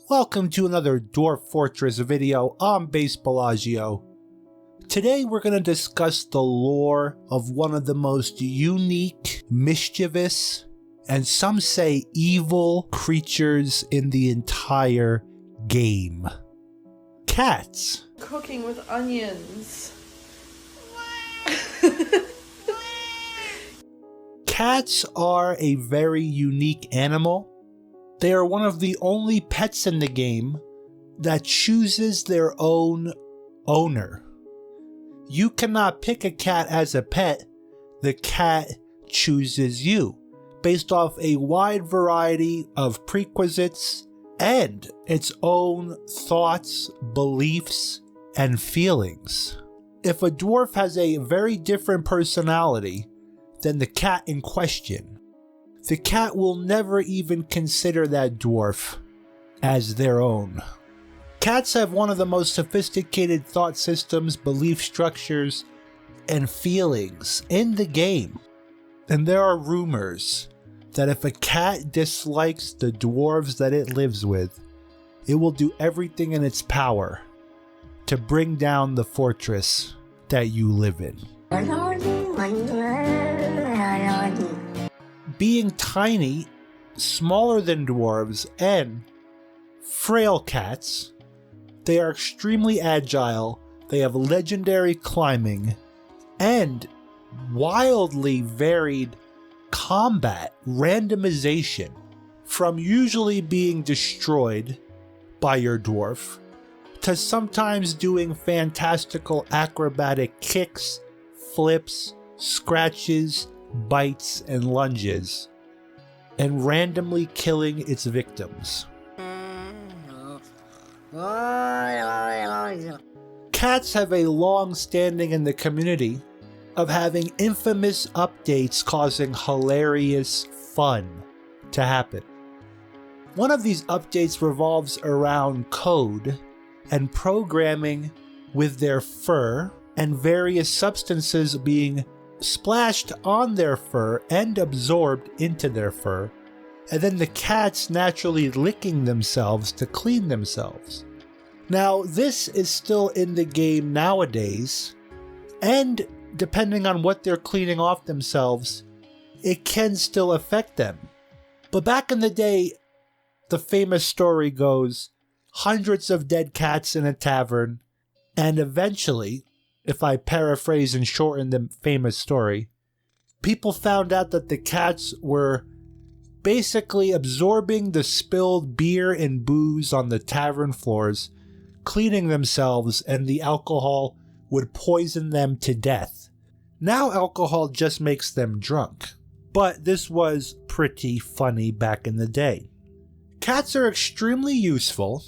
Welcome to another Dwarf Fortress video on BasedBellagio. Today we're going to discuss the lore of one of the most unique, mischievous, and some say evil creatures in the entire game. Cats. Cooking with onions. Cats are a very unique animal. They are one of the only pets in the game that chooses their own owner. You cannot pick a cat as a pet. The cat chooses you based off a wide variety of prerequisites and its own thoughts, beliefs, and feelings. If a dwarf has a very different personality than the cat in question, the cat will never even consider that dwarf as their own. Cats have one of the most sophisticated thought systems, belief structures, and feelings in the game. And there are rumors that if a cat dislikes the dwarves that it lives with, it will do everything in its power to bring down the fortress that you live in. Being tiny, smaller than dwarves, and frail cats, they are extremely agile, they have legendary climbing, and wildly varied combat randomization, from usually being destroyed by your dwarf, to sometimes doing fantastical acrobatic kicks, flips, scratches, bites, and lunges, and randomly killing its victims. Cats have a long standing in the community of having infamous updates causing hilarious fun to happen. One of these updates revolves around code and programming with their fur and various substances being splashed on their fur and absorbed into their fur, and then the cats naturally licking themselves to clean themselves. Now, this is still in the game nowadays, and depending on what they're cleaning off themselves, it can still affect them. But back in the day, the famous story goes, hundreds of dead cats in a tavern, and eventually, if I paraphrase and shorten the famous story, people found out that the cats were basically absorbing the spilled beer and booze on the tavern floors, cleaning themselves, and the alcohol would poison them to death. Now alcohol just makes them drunk, but this was pretty funny back in the day. Cats are extremely useful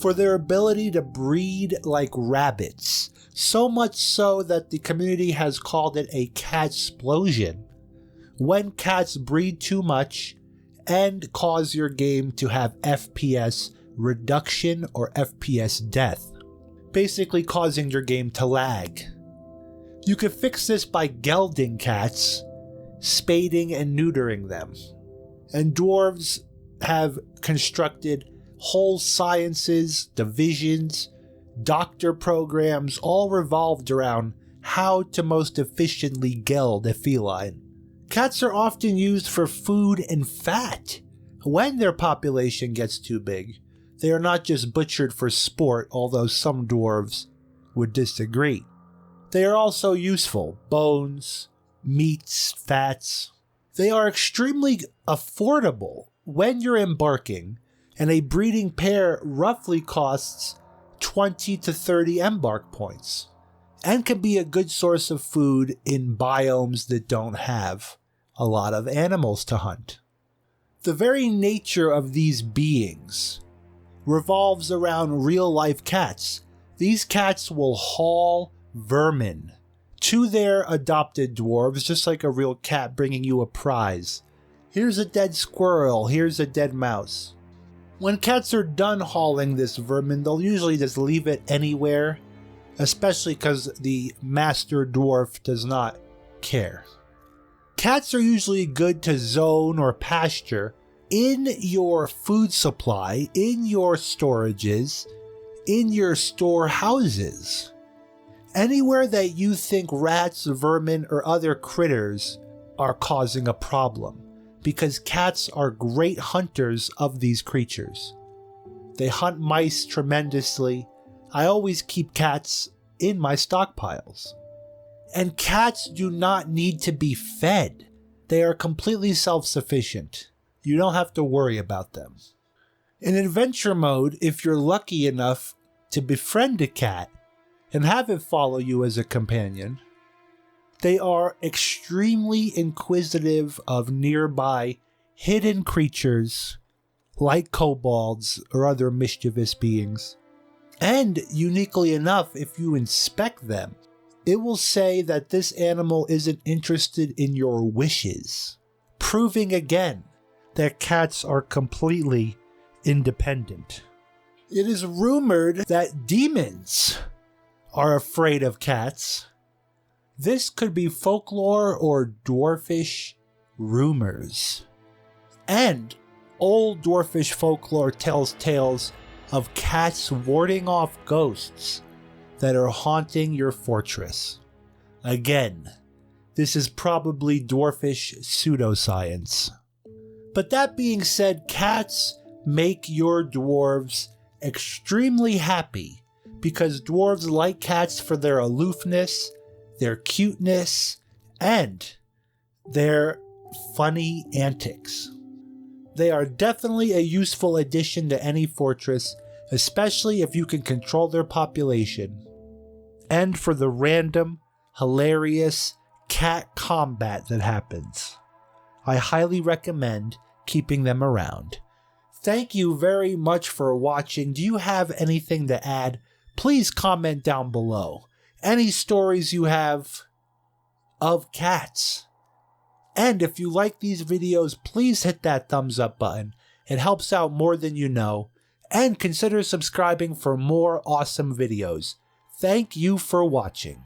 for their ability to breed like rabbits, so much so that the community has called it a catsplosion, when cats breed too much and cause your game to have FPS reduction or FPS death, basically causing your game to lag. You can fix this by gelding cats, spading and neutering them. And dwarves have constructed whole sciences, divisions, doctor programs, all revolved around how to most efficiently geld a feline. Cats are often used for food and fat. When their population gets too big, they are not just butchered for sport, although some dwarves would disagree. They are also useful: bones, meats, fats. They are extremely affordable when you're embarking, and a breeding pair roughly costs 20 to 30 embark points, and can be a good source of food in biomes that don't have a lot of animals to hunt. The very nature of these beings revolves around real-life cats. These cats will haul vermin to their adopted dwarves, just like a real cat bringing you a prize. Here's a dead squirrel, here's a dead mouse. When cats are done hauling this vermin, they'll usually just leave it anywhere, especially because the master dwarf does not care. Cats are usually good to zone or pasture in your food supply, in your storages, in your storehouses. Anywhere that you think rats, vermin, or other critters are causing a problem, because cats are great hunters of these creatures. They hunt mice tremendously. I always keep cats in my stockpiles. And cats do not need to be fed. They are completely self-sufficient. You don't have to worry about them. In adventure mode, if you're lucky enough to befriend a cat and have it follow you as a companion, they are extremely inquisitive of nearby hidden creatures like kobolds or other mischievous beings. And uniquely enough, if you inspect them, it will say that this animal isn't interested in your wishes, proving again that cats are completely independent. It is rumored that demons are afraid of cats. This could be folklore or dwarfish rumors. And old dwarfish folklore tells tales of cats warding off ghosts that are haunting your fortress. Again, this is probably dwarfish pseudoscience. But that being said, cats make your dwarves extremely happy because dwarves like cats for their aloofness, their cuteness, and their funny antics. They are definitely a useful addition to any fortress, especially if you can control their population. And for the random, hilarious cat combat that happens, I highly recommend keeping them around. Thank you very much for watching. Do you have anything to add? Please comment down below. Any stories you have of cats. And if you like these videos, please hit that thumbs up button. It helps out more than you know. And consider subscribing for more awesome videos. Thank you for watching.